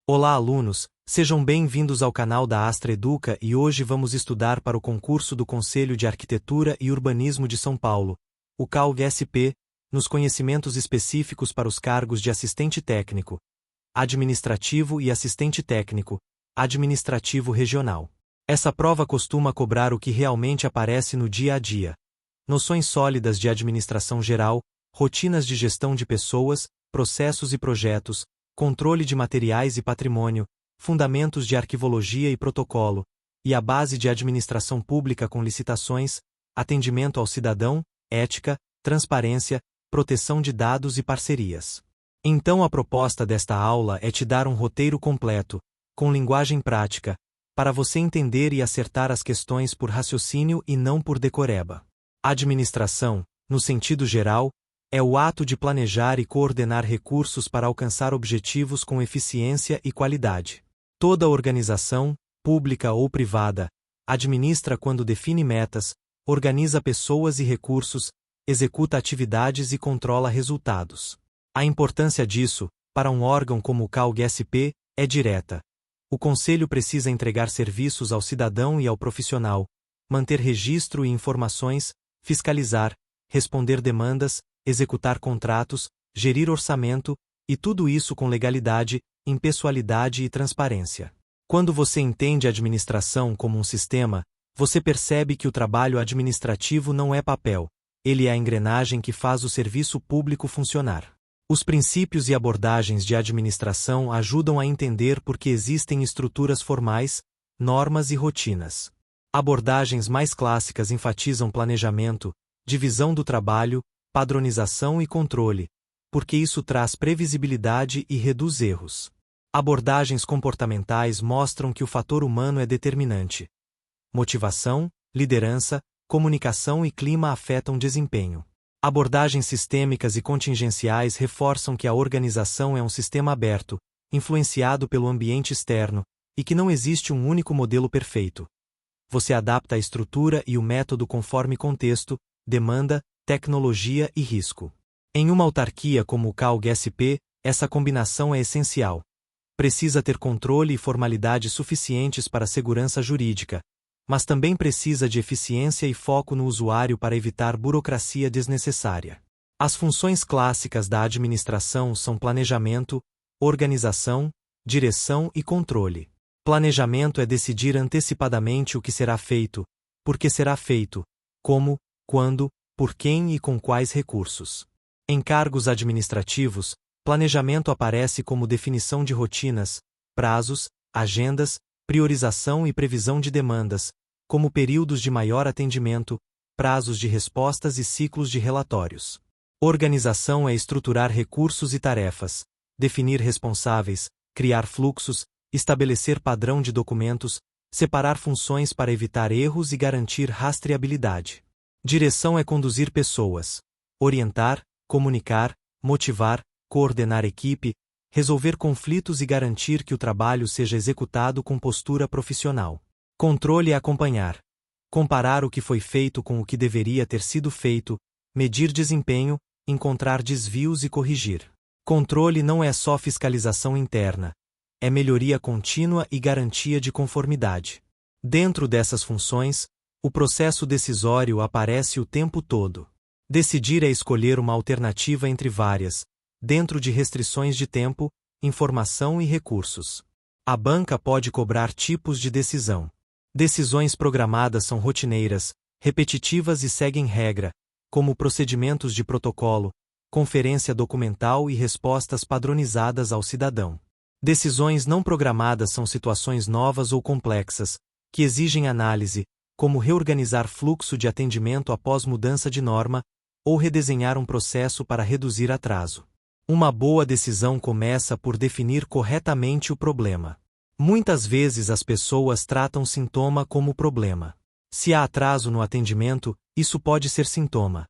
Olá, alunos, sejam bem-vindos ao canal da Astra Educa e hoje vamos estudar para o concurso do Conselho de Arquitetura e Urbanismo de São Paulo, o CALG-SP, nos conhecimentos específicos para os cargos de assistente técnico, administrativo e assistente técnico, administrativo regional. Essa prova costuma cobrar o que realmente aparece no dia a dia: noções sólidas de administração geral, rotinas de gestão de pessoas, processos e projetos, controle de materiais e patrimônio, fundamentos de arquivologia e protocolo, e a base de administração pública com licitações, atendimento ao cidadão, ética, transparência, proteção de dados e parcerias. Então a proposta desta aula é te dar um roteiro completo, com linguagem prática, para você entender e acertar as questões por raciocínio e não por decoreba. Administração, no sentido geral, é o ato de planejar e coordenar recursos para alcançar objetivos com eficiência e qualidade. Toda organização, pública ou privada, administra quando define metas, organiza pessoas e recursos, executa atividades e controla resultados. A importância disso, para um órgão como o CALG-SP, é direta. O Conselho precisa entregar serviços ao cidadão e ao profissional, manter registro e informações, fiscalizar, responder demandas, executar contratos, gerir orçamento, e tudo isso com legalidade, impessoalidade e transparência. Quando você entende a administração como um sistema, você percebe que o trabalho administrativo não é papel, ele é a engrenagem que faz o serviço público funcionar. Os princípios e abordagens de administração ajudam a entender por que existem estruturas formais, normas e rotinas. Abordagens mais clássicas enfatizam planejamento, divisão do trabalho, padronização e controle, porque isso traz previsibilidade e reduz erros. Abordagens comportamentais mostram que o fator humano é determinante. Motivação, liderança, comunicação e clima afetam desempenho. Abordagens sistêmicas e contingenciais reforçam que a organização é um sistema aberto, influenciado pelo ambiente externo, e que não existe um único modelo perfeito. Você adapta a estrutura e o método conforme contexto, demanda, tecnologia e risco. Em uma autarquia como o CALG-SP, essa combinação é essencial. Precisa ter controle e formalidade suficientes para a segurança jurídica, mas também precisa de eficiência e foco no usuário para evitar burocracia desnecessária. As funções clássicas da administração são planejamento, organização, direção e controle. Planejamento é decidir antecipadamente o que será feito, por que será feito, como, quando, por quem e com quais recursos. Em cargos administrativos, planejamento aparece como definição de rotinas, prazos, agendas, priorização e previsão de demandas, como períodos de maior atendimento, prazos de respostas e ciclos de relatórios. Organização é estruturar recursos e tarefas, definir responsáveis, criar fluxos, estabelecer padrão de documentos, separar funções para evitar erros e garantir rastreabilidade. Direção é conduzir pessoas, orientar, comunicar, motivar, coordenar equipe, resolver conflitos e garantir que o trabalho seja executado com postura profissional. Controle é acompanhar, comparar o que foi feito com o que deveria ter sido feito, medir desempenho, encontrar desvios e corrigir. Controle não é só fiscalização interna, é melhoria contínua e garantia de conformidade. Dentro dessas funções, o processo decisório aparece o tempo todo. Decidir é escolher uma alternativa entre várias, dentro de restrições de tempo, informação e recursos. A banca pode cobrar tipos de decisão. Decisões programadas são rotineiras, repetitivas e seguem regra, como procedimentos de protocolo, conferência documental e respostas padronizadas ao cidadão. Decisões não programadas são situações novas ou complexas, que exigem análise, como reorganizar fluxo de atendimento após mudança de norma, ou redesenhar um processo para reduzir atraso. Uma boa decisão começa por definir corretamente o problema. Muitas vezes as pessoas tratam sintoma como problema. Se há atraso no atendimento, isso pode ser sintoma.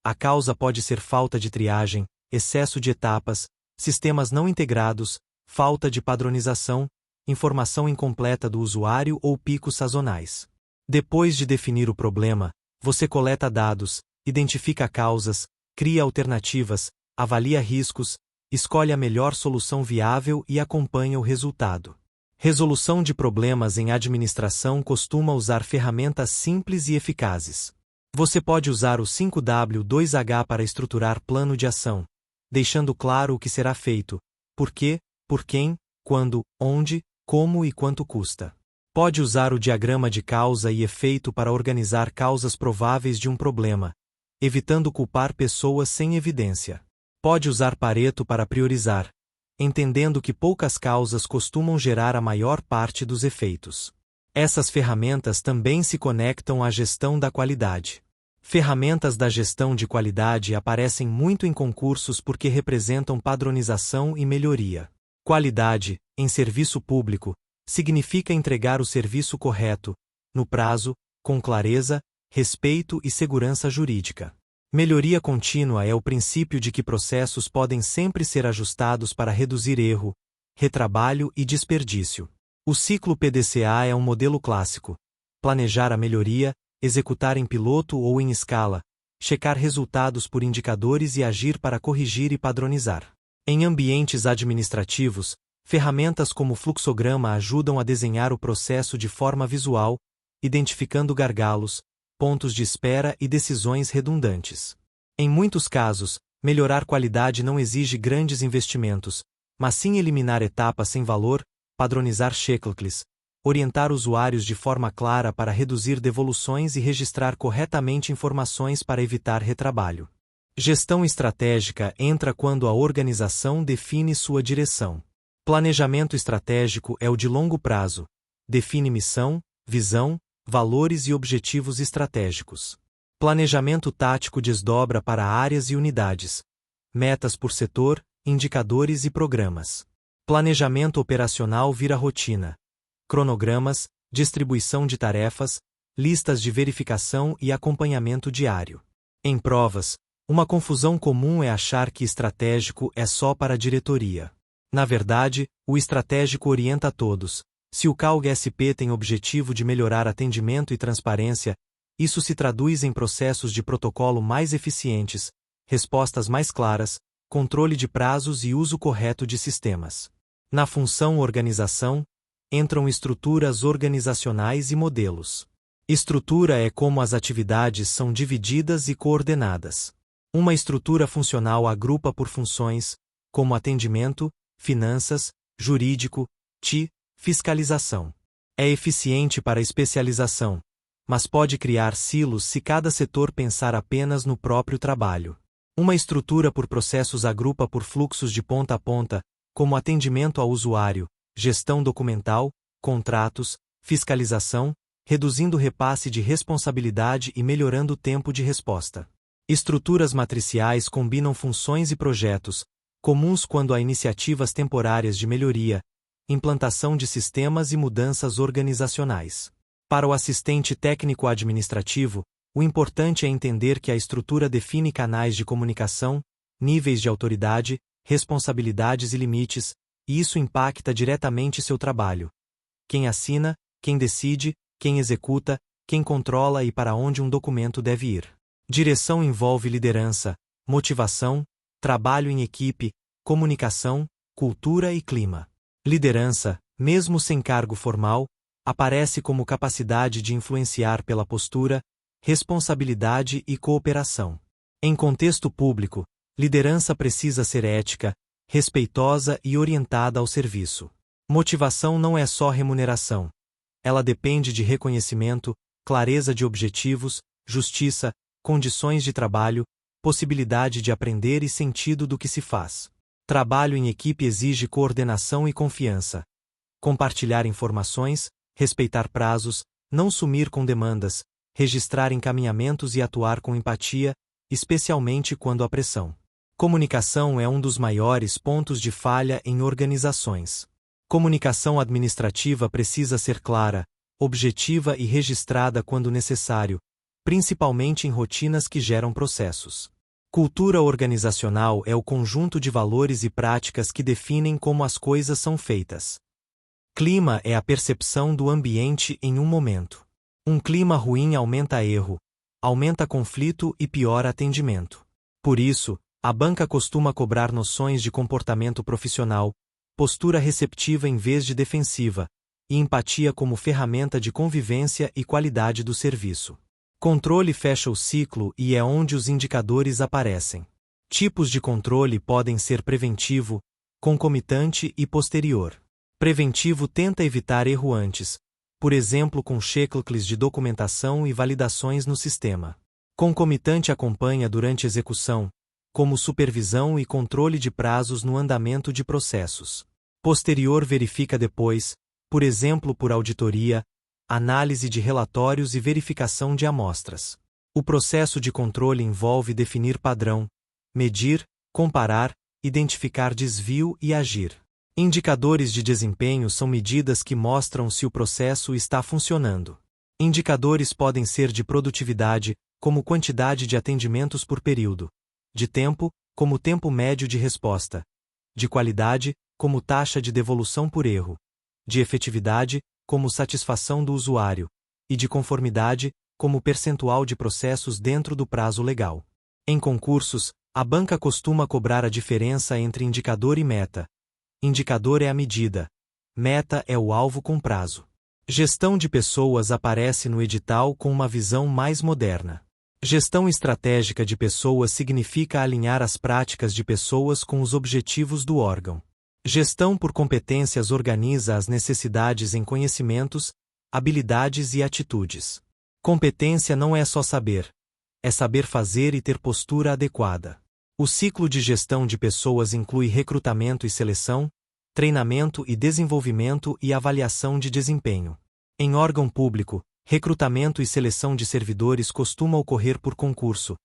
A causa pode ser falta de triagem, excesso de etapas, sistemas não integrados, falta de padronização, informação incompleta do usuário ou picos sazonais. Depois de definir o problema, você coleta dados, identifica causas, cria alternativas, avalia riscos, escolhe a melhor solução viável e acompanha o resultado. Resolução de problemas em administração costuma usar ferramentas simples e eficazes. Você pode usar o 5W2H para estruturar plano de ação, deixando claro o que será feito, por quê, por quem, quando, onde, como e quanto custa. Pode usar o diagrama de causa e efeito para organizar causas prováveis de um problema, evitando culpar pessoas sem evidência. Pode usar Pareto para priorizar, entendendo que poucas causas costumam gerar a maior parte dos efeitos. Essas ferramentas também se conectam à gestão da qualidade. Ferramentas da gestão de qualidade aparecem muito em concursos porque representam padronização e melhoria. Qualidade, em serviço público, significa entregar o serviço correto, no prazo, com clareza, respeito e segurança jurídica. Melhoria contínua é o princípio de que processos podem sempre ser ajustados para reduzir erro, retrabalho e desperdício. O ciclo PDCA é um modelo clássico. Planejar a melhoria, executar em piloto ou em escala, checar resultados por indicadores e agir para corrigir e padronizar. Em ambientes administrativos, ferramentas como o fluxograma ajudam a desenhar o processo de forma visual, identificando gargalos, pontos de espera e decisões redundantes. Em muitos casos, melhorar qualidade não exige grandes investimentos, mas sim eliminar etapas sem valor, padronizar checklists, orientar usuários de forma clara para reduzir devoluções e registrar corretamente informações para evitar retrabalho. Gestão estratégica entra quando a organização define sua direção. Planejamento estratégico é o de longo prazo, define missão, visão, valores e objetivos estratégicos. Planejamento tático desdobra para áreas e unidades, metas por setor, indicadores e programas. Planejamento operacional vira rotina, cronogramas, distribuição de tarefas, listas de verificação e acompanhamento diário. Em provas, uma confusão comum é achar que estratégico é só para a diretoria. Na verdade, o estratégico orienta a todos. Se o CALG-SP tem objetivo de melhorar atendimento e transparência, isso se traduz em processos de protocolo mais eficientes, respostas mais claras, controle de prazos e uso correto de sistemas. Na função organização, entram estruturas organizacionais e modelos. Estrutura é como as atividades são divididas e coordenadas. Uma estrutura funcional agrupa por funções, como atendimento, finanças, jurídico, TI, fiscalização. É eficiente para especialização, mas pode criar silos se cada setor pensar apenas no próprio trabalho. Uma estrutura por processos agrupa por fluxos de ponta a ponta, como atendimento ao usuário, gestão documental, contratos, fiscalização, reduzindo o repasse de responsabilidade e melhorando o tempo de resposta. Estruturas matriciais combinam funções e projetos, comuns quando há iniciativas temporárias de melhoria, implantação de sistemas e mudanças organizacionais. Para o assistente técnico-administrativo, o importante é entender que a estrutura define canais de comunicação, níveis de autoridade, responsabilidades e limites, e isso impacta diretamente seu trabalho. Quem assina, quem decide, quem executa, quem controla e para onde um documento deve ir. Direção envolve liderança, motivação, trabalho em equipe, comunicação, cultura e clima. Liderança, mesmo sem cargo formal, aparece como capacidade de influenciar pela postura, responsabilidade e cooperação. Em contexto público, liderança precisa ser ética, respeitosa e orientada ao serviço. Motivação não é só remuneração. Ela depende de reconhecimento, clareza de objetivos, justiça, condições de trabalho, possibilidade de aprender e sentido do que se faz. Trabalho em equipe exige coordenação e confiança. Compartilhar informações, respeitar prazos, não sumir com demandas, registrar encaminhamentos e atuar com empatia, especialmente quando há pressão. Comunicação é um dos maiores pontos de falha em organizações. Comunicação administrativa precisa ser clara, objetiva e registrada quando necessário, principalmente em rotinas que geram processos. Cultura organizacional é o conjunto de valores e práticas que definem como as coisas são feitas. Clima é a percepção do ambiente em um momento. Um clima ruim aumenta erro, aumenta conflito e piora atendimento. Por isso, A banca costuma cobrar noções de comportamento profissional, postura receptiva em vez de defensiva, e empatia como ferramenta de convivência e qualidade do serviço. Controle fecha o ciclo e é onde os indicadores aparecem. Tipos de controle podem ser preventivo, concomitante e posterior. Preventivo tenta evitar erro antes, por exemplo com checklists de documentação e validações no sistema. Concomitante acompanha durante execução, como supervisão e controle de prazos no andamento de processos. Posterior verifica depois, por exemplo por auditoria, análise de relatórios e verificação de amostras. O processo de controle envolve definir padrão, medir, comparar, identificar desvio e agir. Indicadores de desempenho são medidas que mostram se o processo está funcionando. Indicadores podem ser de produtividade, como quantidade de atendimentos por período, de tempo, como tempo médio de resposta, de qualidade, como taxa de devolução por erro, de efetividade, como satisfação do usuário, e de conformidade, como percentual de processos dentro do prazo legal. Em concursos, a banca costuma cobrar a diferença entre indicador e meta. Indicador é a medida, meta é o alvo com prazo. Gestão de pessoas aparece no edital com uma visão mais moderna. Gestão estratégica de pessoas significa alinhar as práticas de pessoas com os objetivos do órgão. Gestão por competências organiza as necessidades em conhecimentos, habilidades e atitudes. Competência não é só saber, é saber fazer e ter postura adequada. O ciclo de gestão de pessoas inclui recrutamento e seleção, treinamento e desenvolvimento e avaliação de desempenho. Em órgão público, recrutamento e seleção de servidores costuma ocorrer por concurso,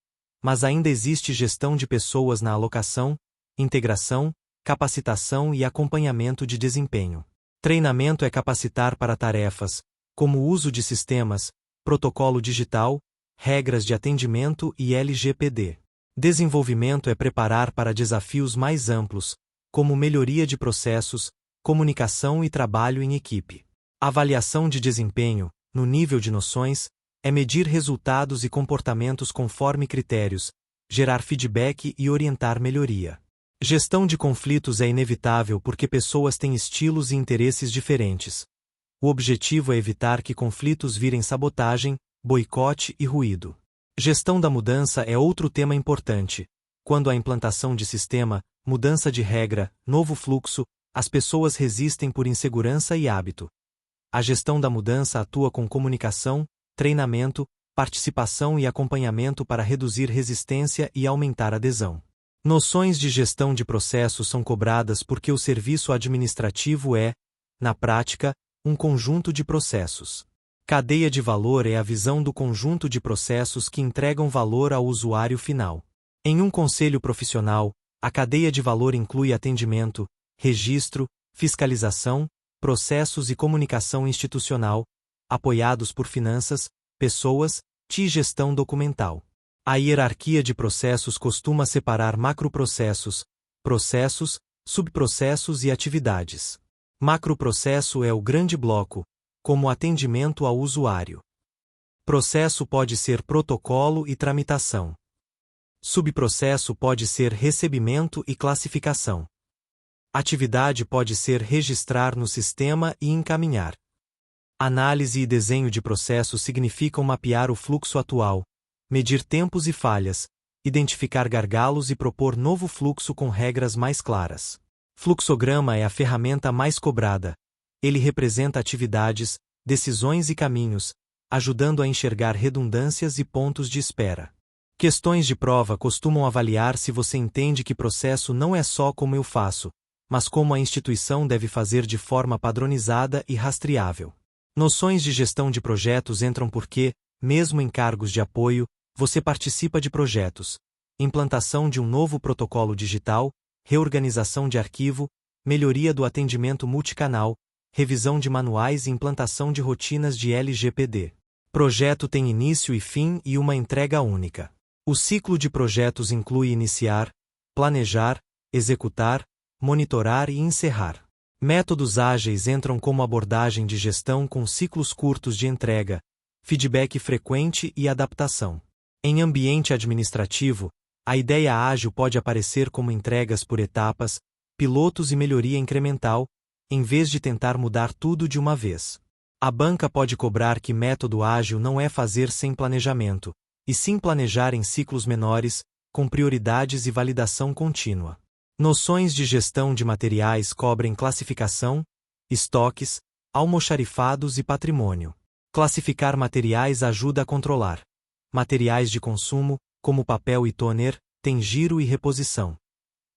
mas ainda existe gestão de pessoas na alocação, integração, capacitação e acompanhamento de desempenho. Treinamento é capacitar para tarefas, como o uso de sistemas, protocolo digital, regras de atendimento e LGPD. Desenvolvimento é preparar para desafios mais amplos, como melhoria de processos, comunicação e trabalho em equipe. Avaliação de desempenho, no nível de noções, é medir resultados e comportamentos conforme critérios, gerar feedback e orientar melhoria. Gestão de conflitos é inevitável porque pessoas têm estilos e interesses diferentes. O objetivo é evitar que conflitos virem sabotagem, boicote e ruído. Gestão da mudança é outro tema importante. Quando há implantação de sistema, mudança de regra, novo fluxo, as pessoas resistem por insegurança e hábito. A gestão da mudança atua com comunicação, treinamento, participação e acompanhamento para reduzir resistência e aumentar adesão. Noções de gestão de processos são cobradas porque o serviço administrativo é, na prática, um conjunto de processos. Cadeia de valor é a visão do conjunto de processos que entregam valor ao usuário final. Em um conselho profissional, a cadeia de valor inclui atendimento, registro, fiscalização, processos e comunicação institucional, apoiados por finanças, pessoas, e gestão documental. A hierarquia de processos costuma separar macroprocessos, processos, subprocessos e atividades. Macroprocesso é o grande bloco, como atendimento ao usuário. Processo pode ser protocolo e tramitação. Subprocesso pode ser recebimento e classificação. Atividade pode ser registrar no sistema e encaminhar. Análise e desenho de processo significam mapear o fluxo atual, medir tempos e falhas, identificar gargalos e propor novo fluxo com regras mais claras. Fluxograma é a ferramenta mais cobrada. Ele representa atividades, decisões e caminhos, ajudando a enxergar redundâncias e pontos de espera. Questões de prova costumam avaliar se você entende que processo não é só como eu faço, mas como a instituição deve fazer de forma padronizada e rastreável. Noções de gestão de projetos entram porque, mesmo em cargos de apoio, você participa de projetos, implantação de um novo protocolo digital, reorganização de arquivo, melhoria do atendimento multicanal, revisão de manuais e implantação de rotinas de LGPD. Projeto tem início e fim e uma entrega única. O ciclo de projetos inclui iniciar, planejar, executar, monitorar e encerrar. Métodos ágeis entram como abordagem de gestão com ciclos curtos de entrega, feedback frequente e adaptação. Em ambiente administrativo, A ideia ágil pode aparecer como entregas por etapas, pilotos e melhoria incremental, em vez de tentar mudar tudo de uma vez. A banca pode cobrar que método ágil não é fazer sem planejamento, e sim planejar em ciclos menores, com prioridades e validação contínua. Noções de gestão de materiais cobrem classificação, estoques, almoxarifados e patrimônio. Classificar materiais ajuda a controlar. Materiais de consumo, como papel e toner, têm giro e reposição.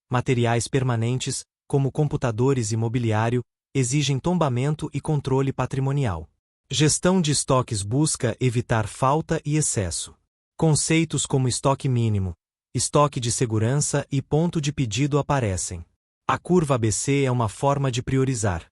Materiais permanentes, como computadores e mobiliário, exigem tombamento e controle patrimonial. Gestão de estoques busca evitar falta e excesso. Conceitos como estoque mínimo, estoque de segurança e ponto de pedido aparecem. A curva ABC é uma forma de priorizar.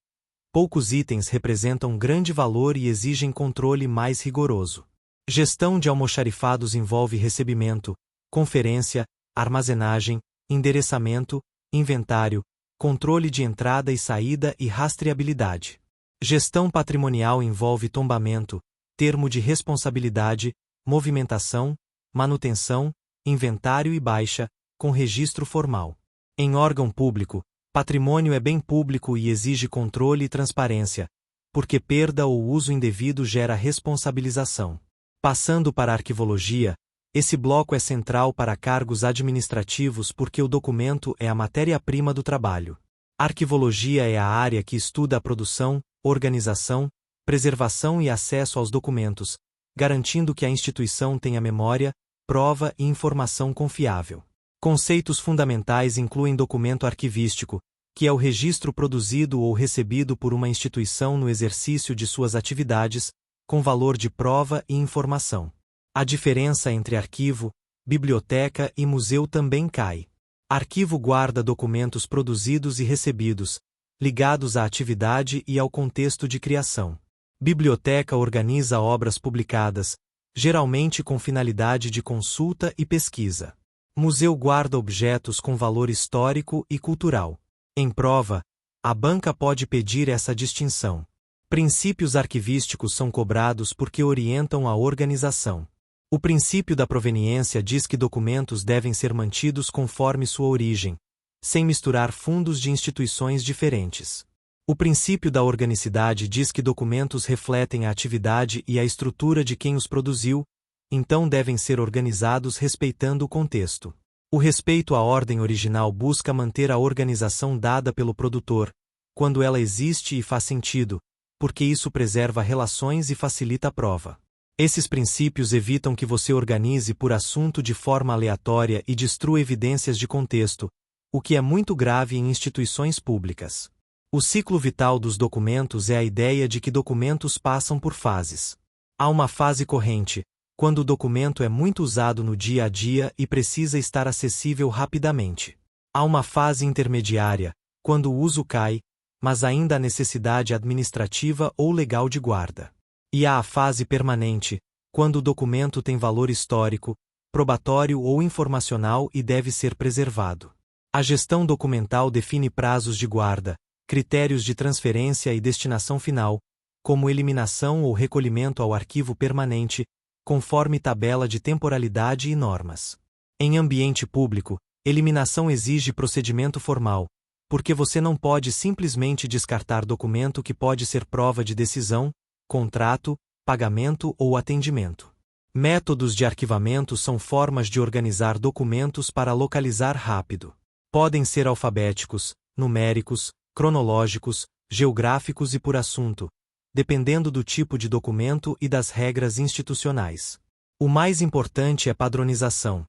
Poucos itens representam grande valor e exigem controle mais rigoroso. Gestão de almoxarifados envolve recebimento, conferência, armazenagem, endereçamento, inventário, controle de entrada e saída e rastreabilidade. Gestão patrimonial envolve tombamento, termo de responsabilidade, movimentação, manutenção, inventário e baixa, com registro formal. Em órgão público, patrimônio é bem público e exige controle e transparência, porque perda ou uso indevido gera responsabilização. Passando para a arquivologia, esse bloco é central para cargos administrativos porque o documento é a matéria-prima do trabalho. Arquivologia é a área que estuda a produção, organização, preservação e acesso aos documentos, garantindo que a instituição tenha memória, prova e informação confiável. Conceitos fundamentais incluem documento arquivístico, que é o registro produzido ou recebido por uma instituição no exercício de suas atividades, com valor de prova e informação. A diferença entre arquivo, biblioteca e museu também cai. Arquivo guarda documentos produzidos e recebidos, ligados à atividade e ao contexto de criação. Biblioteca organiza obras publicadas, geralmente com finalidade de consulta e pesquisa. Museu guarda objetos com valor histórico e cultural. Em prova, a banca pode pedir essa distinção. Princípios arquivísticos são cobrados porque orientam a organização. O princípio da proveniência diz que documentos devem ser mantidos conforme sua origem, sem misturar fundos de instituições diferentes. O princípio da organicidade diz que documentos refletem a atividade e a estrutura de quem os produziu, então devem ser organizados respeitando o contexto. O respeito à ordem original busca manter a organização dada pelo produtor, quando ela existe e faz sentido, porque isso preserva relações e facilita a prova. Esses princípios evitam que você organize por assunto de forma aleatória e destrua evidências de contexto, o que é muito grave em instituições públicas. O ciclo vital dos documentos é a ideia de que documentos passam por fases. Há uma fase corrente, quando o documento é muito usado no dia a dia e precisa estar acessível rapidamente. Há uma fase intermediária, quando o uso cai, mas ainda há necessidade administrativa ou legal de guarda. E há a fase permanente, quando o documento tem valor histórico, probatório ou informacional e deve ser preservado. A gestão documental define prazos de guarda, critérios de transferência e destinação final, como eliminação ou recolhimento ao arquivo permanente, conforme tabela de temporalidade e normas. Em ambiente público, eliminação exige procedimento formal, porque você não pode simplesmente descartar documento que pode ser prova de decisão, contrato, pagamento ou atendimento. Métodos de arquivamento são formas de organizar documentos para localizar rápido. Podem ser alfabéticos, numéricos, cronológicos, geográficos e por assunto, dependendo do tipo de documento e das regras institucionais. O mais importante é padronização.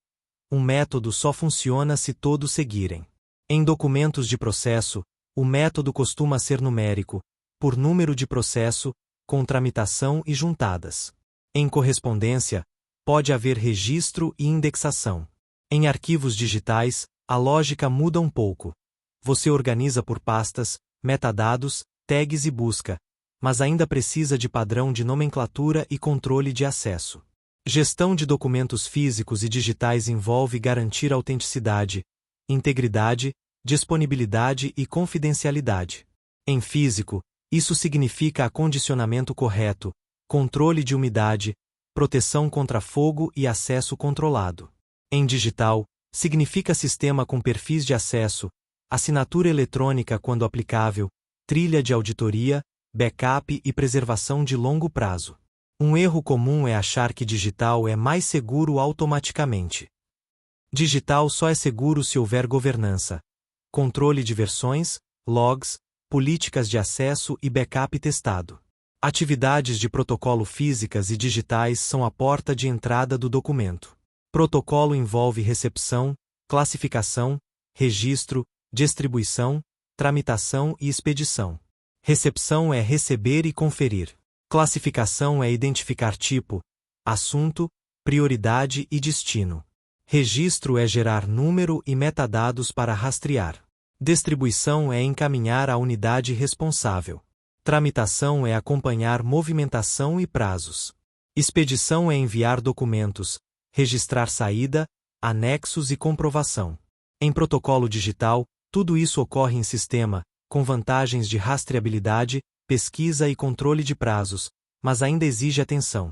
Um método só funciona se todos seguirem. Em documentos de processo, o método costuma ser numérico, por número de processo, com tramitação e juntadas. Em correspondência, pode haver registro e indexação. Em arquivos digitais, a lógica muda um pouco. Você organiza por pastas, metadados, tags e busca, mas ainda precisa de padrão de nomenclatura e controle de acesso. Gestão de documentos físicos e digitais envolve garantir autenticidade, integridade, disponibilidade e confidencialidade. Em físico, isso significa acondicionamento correto, controle de umidade, proteção contra fogo e acesso controlado. Em digital, Significa sistema com perfis de acesso, assinatura eletrônica quando aplicável, trilha de auditoria, backup e preservação de longo prazo. Um erro comum é achar que digital é mais seguro automaticamente. Digital só é seguro se houver governança, controle de versões, logs, políticas de acesso e backup testado. Atividades de protocolo físicas e digitais são a porta de entrada do documento. Protocolo envolve recepção, classificação, registro, distribuição, tramitação e expedição. Recepção é receber e conferir. Classificação é identificar tipo, assunto, prioridade e destino. Registro é gerar número e metadados para rastrear. Distribuição é encaminhar à unidade responsável. Tramitação é acompanhar movimentação e prazos. Expedição é enviar documentos, registrar saída, anexos e comprovação. Em protocolo digital, tudo isso ocorre em sistema, com vantagens de rastreabilidade, pesquisa e controle de prazos, mas ainda exige atenção.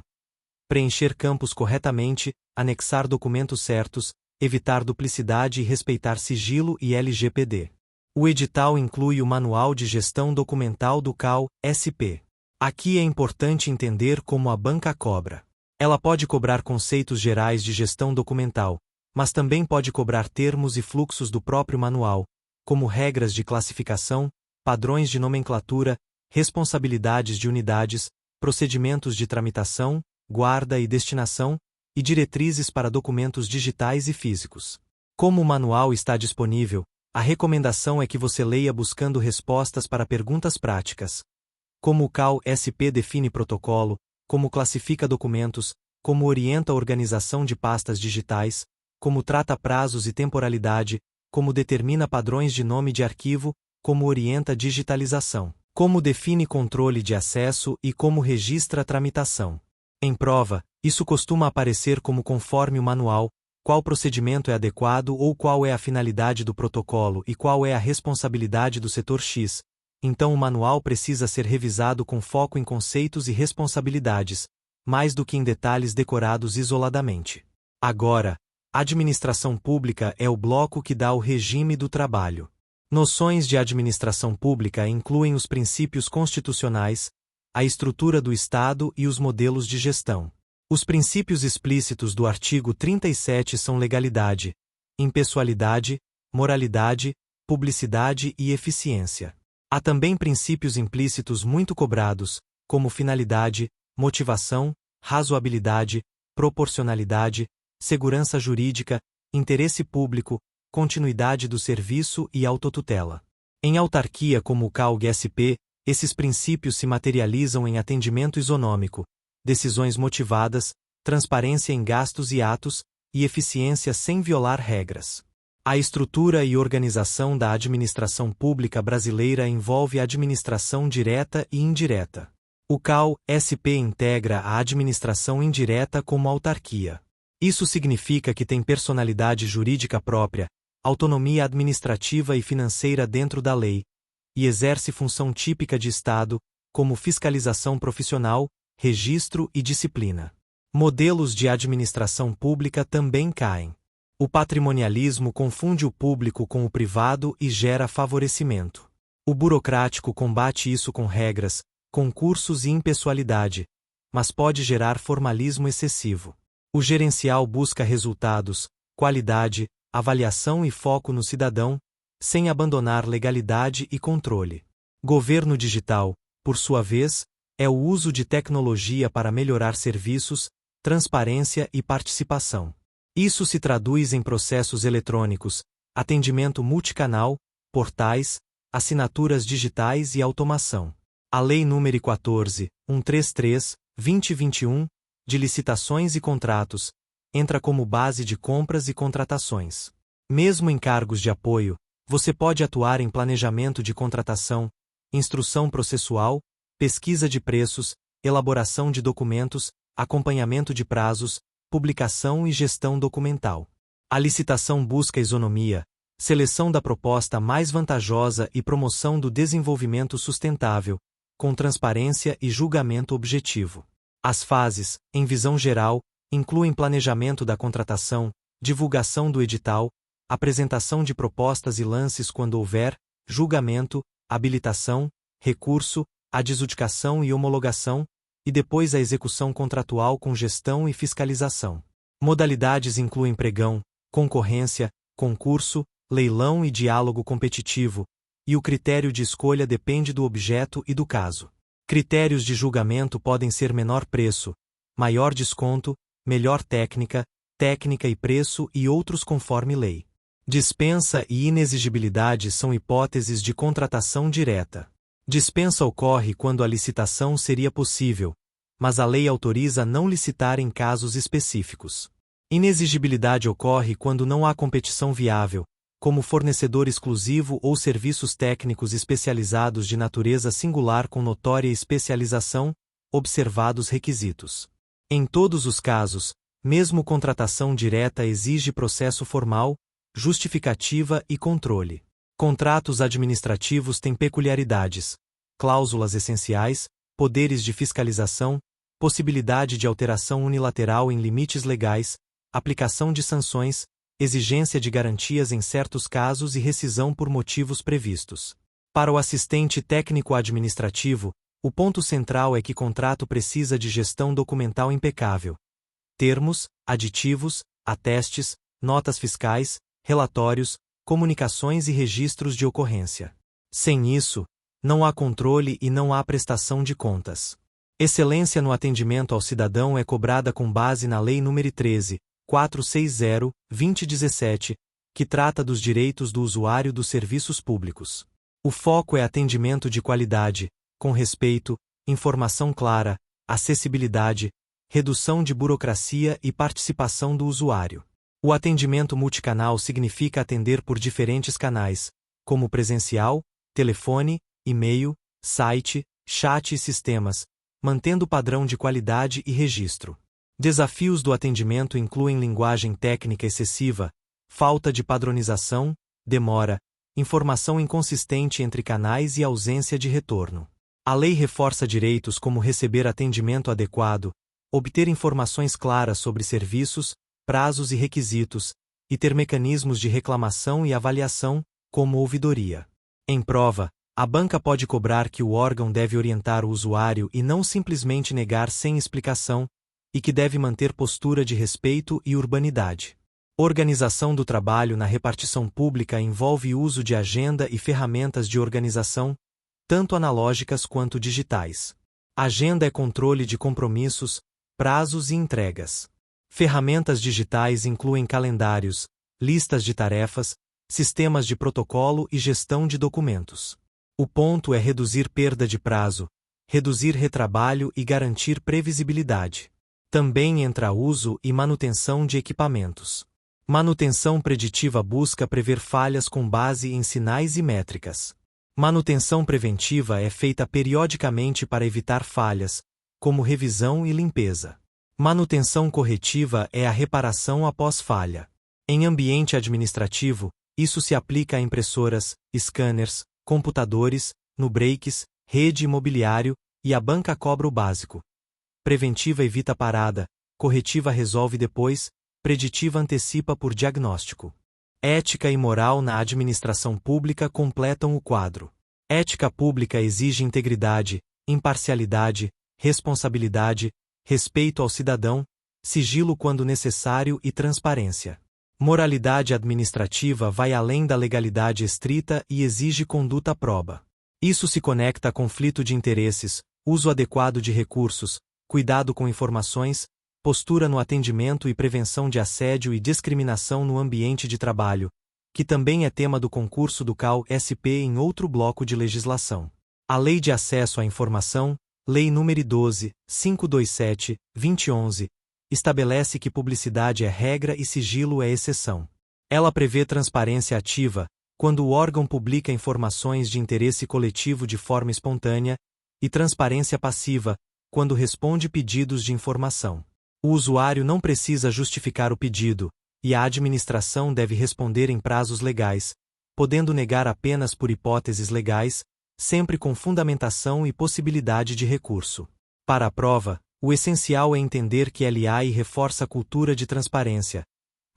Preencher campos corretamente, anexar documentos certos, evitar duplicidade e respeitar sigilo e LGPD. O edital inclui o Manual de Gestão Documental do CAL-SP. Aqui é importante entender como a banca cobra. Ela pode cobrar conceitos gerais de gestão documental, mas também pode cobrar termos e fluxos do próprio manual, como regras de classificação, padrões de nomenclatura, responsabilidades de unidades, procedimentos de tramitação, guarda e destinação, e diretrizes para documentos digitais e físicos. Como o manual está disponível, a recomendação é que você leia buscando respostas para perguntas práticas. Como o CAL-SP define protocolo, como classifica documentos, como orienta a organização de pastas digitais, como trata prazos e temporalidade, como determina padrões de nome de arquivo, como orienta a digitalização, como define controle de acesso e como registra a tramitação. Em prova, isso costuma aparecer como conforme o manual, qual procedimento é adequado ou qual é a finalidade do protocolo e qual é a responsabilidade do setor X. Então o manual precisa ser revisado com foco em conceitos e responsabilidades, mais do que em detalhes decorados isoladamente. Agora, a administração pública é o bloco que dá o regime do trabalho. Noções de administração pública incluem os princípios constitucionais, a estrutura do Estado e os modelos de gestão. Os princípios explícitos do artigo 37 são legalidade, impessoalidade, moralidade, publicidade e eficiência. Há também princípios implícitos muito cobrados, como finalidade, motivação, razoabilidade, proporcionalidade, segurança jurídica, interesse público, continuidade do serviço e autotutela. Em autarquia como o CAL-SP, esses princípios se materializam em atendimento isonômico, decisões motivadas, transparência em gastos e atos, e eficiência sem violar regras. A estrutura e organização da administração pública brasileira envolve a administração direta e indireta. O CAL-SP integra a administração indireta como autarquia. Isso significa que tem personalidade jurídica própria, autonomia administrativa e financeira dentro da lei, e exerce função típica de Estado, como fiscalização profissional, registro e disciplina. Modelos de administração pública também caem. O patrimonialismo confunde o público com o privado e gera favorecimento. O burocrático combate isso com regras, concursos e impessoalidade, mas pode gerar formalismo excessivo. O gerencial busca resultados, qualidade, avaliação e foco no cidadão, sem abandonar legalidade e controle. Governo digital, por sua vez, é o uso de tecnologia para melhorar serviços, transparência e participação. Isso se traduz em processos eletrônicos, atendimento multicanal, portais, assinaturas digitais e automação. A Lei nº 14.133/2021, de licitações e contratos, entra como base de compras e contratações. Mesmo em cargos de apoio, você pode atuar em planejamento de contratação, instrução processual, pesquisa de preços, elaboração de documentos, acompanhamento de prazos, publicação e gestão documental. A licitação busca isonomia, seleção da proposta mais vantajosa e promoção do desenvolvimento sustentável, com transparência e julgamento objetivo. As fases, em visão geral, incluem planejamento da contratação, divulgação do edital, apresentação de propostas e lances quando houver, julgamento, habilitação, recurso, adjudicação e homologação, e depois a execução contratual com gestão e fiscalização. Modalidades incluem pregão, concorrência, concurso, leilão e diálogo competitivo, e o critério de escolha depende do objeto e do caso. Critérios de julgamento podem ser menor preço, maior desconto, melhor técnica e preço e outros conforme lei. Dispensa e inexigibilidade são hipóteses de contratação direta. Dispensa ocorre quando a licitação seria possível, mas a lei autoriza não licitar em casos específicos. Inexigibilidade ocorre quando não há competição viável, como fornecedor exclusivo ou serviços técnicos especializados de natureza singular com notória especialização, observados requisitos. Em todos os casos, mesmo contratação direta exige processo formal, justificativa e controle. Contratos administrativos têm peculiaridades, cláusulas essenciais, poderes de fiscalização, possibilidade de alteração unilateral em limites legais, aplicação de sanções, exigência de garantias em certos casos e rescisão por motivos previstos. Para o assistente técnico-administrativo, o ponto central é que contrato precisa de gestão documental impecável. Termos, aditivos, atestes, notas fiscais, relatórios, comunicações e registros de ocorrência. Sem isso, não há controle e não há prestação de contas. Excelência no atendimento ao cidadão é cobrada com base na Lei nº 13.460/2017, que trata dos direitos do usuário dos serviços públicos. O foco é atendimento de qualidade, com respeito, informação clara, acessibilidade, redução de burocracia e participação do usuário. O atendimento multicanal significa atender por diferentes canais, como presencial, telefone, e-mail, site, chat e sistemas, mantendo padrão de qualidade e registro. Desafios do atendimento incluem linguagem técnica excessiva, falta de padronização, demora, informação inconsistente entre canais e ausência de retorno. A lei reforça direitos como receber atendimento adequado, obter informações claras sobre serviços, prazos e requisitos, e ter mecanismos de reclamação e avaliação, como ouvidoria. Em prova, a banca pode cobrar que o órgão deve orientar o usuário e não simplesmente negar sem explicação, e que deve manter postura de respeito e urbanidade. Organização do trabalho na repartição pública envolve uso de agenda e ferramentas de organização, tanto analógicas quanto digitais. Agenda é controle de compromissos, prazos e entregas. Ferramentas digitais incluem calendários, listas de tarefas, sistemas de protocolo e gestão de documentos. O ponto é reduzir perda de prazo, reduzir retrabalho e garantir previsibilidade. Também entra uso e manutenção de equipamentos. Manutenção preditiva busca prever falhas com base em sinais e métricas. Manutenção preventiva é feita periodicamente para evitar falhas, como revisão e limpeza. Manutenção corretiva é a reparação após falha. Em ambiente administrativo, isso se aplica a impressoras, scanners, computadores, no-breaks, rede e mobiliário, e a banca cobra o básico. Preventiva evita parada, corretiva resolve depois, preditiva antecipa por diagnóstico. Ética e moral na administração pública completam o quadro. Ética pública exige integridade, imparcialidade, responsabilidade, respeito ao cidadão, sigilo quando necessário e transparência. Moralidade administrativa vai além da legalidade estrita e exige conduta proba. Isso se conecta a conflito de interesses, uso adequado de recursos, cuidado com informações, postura no atendimento e prevenção de assédio e discriminação no ambiente de trabalho, que também é tema do concurso do CAL-SP em outro bloco de legislação. A Lei de Acesso à Informação, Lei nº 12.527/2011, estabelece que publicidade é regra e sigilo é exceção. Ela prevê transparência ativa, quando o órgão publica informações de interesse coletivo de forma espontânea, e transparência passiva, quando responde pedidos de informação. O usuário não precisa justificar o pedido, e a administração deve responder em prazos legais, podendo negar apenas por hipóteses legais, sempre com fundamentação e possibilidade de recurso. Para a prova, o essencial é entender que LAI reforça a cultura de transparência,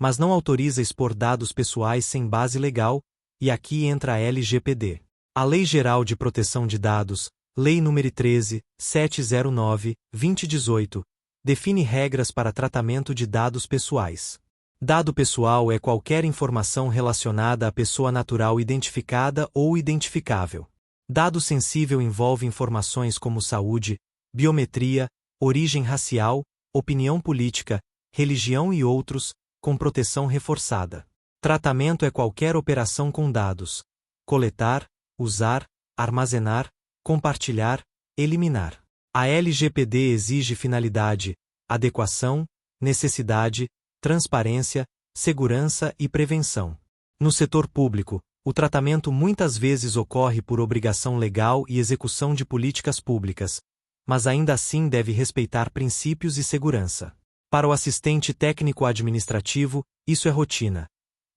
mas não autoriza expor dados pessoais sem base legal, e aqui entra a LGPD. A Lei Geral de Proteção de Dados, Lei nº 13.709, 2018, define regras para tratamento de dados pessoais. Dado pessoal é qualquer informação relacionada à pessoa natural identificada ou identificável. Dado sensível envolve informações como saúde, biometria, origem racial, opinião política, religião e outros, com proteção reforçada. Tratamento é qualquer operação com dados. Coletar, usar, armazenar, compartilhar, eliminar. A LGPD exige finalidade, adequação, necessidade, transparência, segurança e prevenção. No setor público, o tratamento muitas vezes ocorre por obrigação legal e execução de políticas públicas, mas ainda assim deve respeitar princípios e segurança. Para o assistente técnico-administrativo, isso é rotina.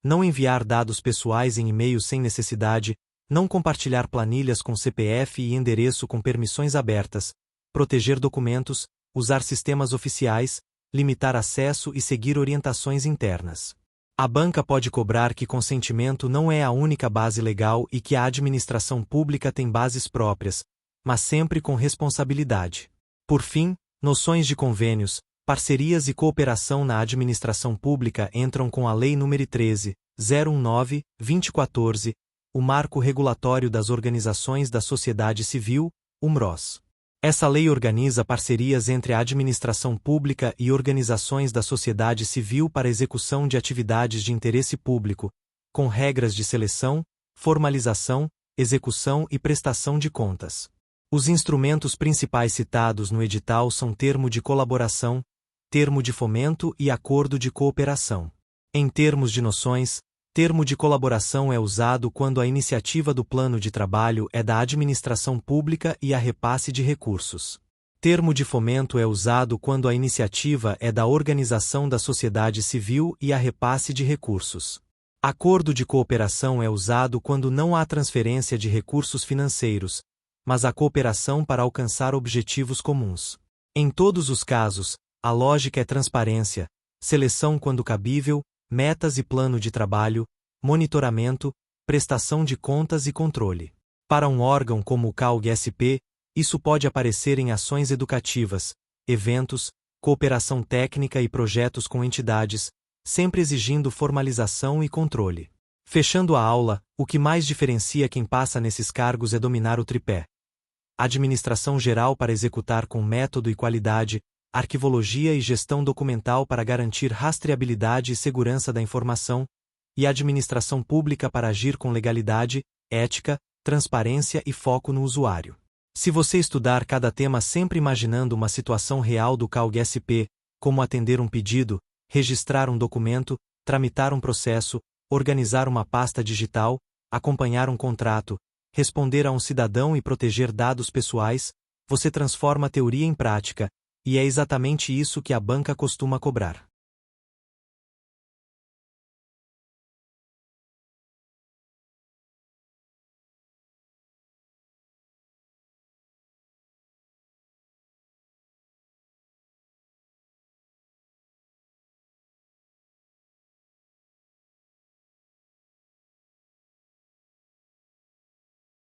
Não enviar dados pessoais em e-mail sem necessidade, não compartilhar planilhas com CPF e endereço com permissões abertas, proteger documentos, usar sistemas oficiais, limitar acesso e seguir orientações internas. A banca pode cobrar que consentimento não é a única base legal e que a administração pública tem bases próprias, mas sempre com responsabilidade. Por fim, noções de convênios, parcerias e cooperação na administração pública entram com a Lei nº 13.019, 2014, o Marco Regulatório das Organizações da Sociedade Civil, UMROS. Essa lei organiza parcerias entre a administração pública e organizações da sociedade civil para execução de atividades de interesse público, com regras de seleção, formalização, execução e prestação de contas. Os instrumentos principais citados no edital são termo de colaboração, termo de fomento e acordo de cooperação. Em termos de noções, termo de colaboração é usado quando a iniciativa do plano de trabalho é da administração pública e a repasse de recursos. Termo de fomento é usado quando a iniciativa é da organização da sociedade civil e a repasse de recursos. Acordo de cooperação é usado quando não há transferência de recursos financeiros, mas a cooperação para alcançar objetivos comuns. Em todos os casos, a lógica é transparência, seleção quando cabível, metas e plano de trabalho, monitoramento, prestação de contas e controle. Para um órgão como o CAUG-SP, isso pode aparecer em ações educativas, eventos, cooperação técnica e projetos com entidades, sempre exigindo formalização e controle. Fechando a aula, o que mais diferencia quem passa nesses cargos é dominar o tripé: administração geral para executar com método e qualidade, arquivologia e gestão documental para garantir rastreabilidade e segurança da informação, e administração pública para agir com legalidade, ética, transparência e foco no usuário. Se você estudar cada tema sempre imaginando uma situação real do CAUG-SP, como atender um pedido, registrar um documento, tramitar um processo, organizar uma pasta digital, acompanhar um contrato, responder a um cidadão e proteger dados pessoais, você transforma a teoria em prática, e é exatamente isso que a banca costuma cobrar.